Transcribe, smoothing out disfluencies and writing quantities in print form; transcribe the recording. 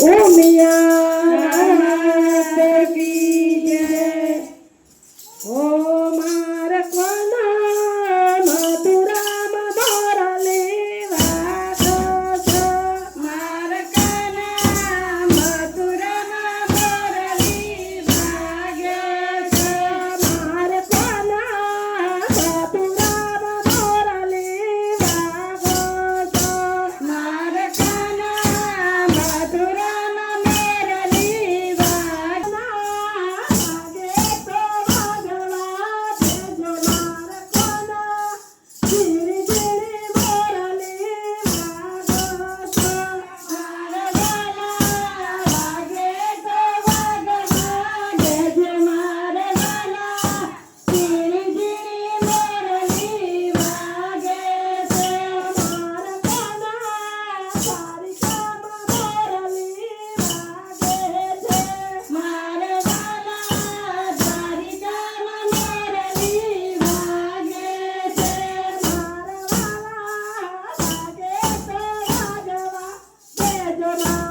ઉમિયા કી જય ઓ માર કોના મધુરામ મોરલી વાગો છો માર કોના મધુરામ મોરલી વાગે છે માર કોના મધુરામ મોરલી વાગો છો માર કોના મધુરામ મોરલી વાગે તો વાગવા દેજો માર કોના ધીરે ધીરે મોરલી વાગો છો માર વાલા વાગે તો વાગવા દેજો માર વાલા ધીરે ધીરે મોરલી વાગે છે માર કોના સારિકામાં મોરલી વાગે છે માર વાલા સારિકામાં મોરલી વાગે છે માર વાલા વાગે તો વાગવા દેજો માર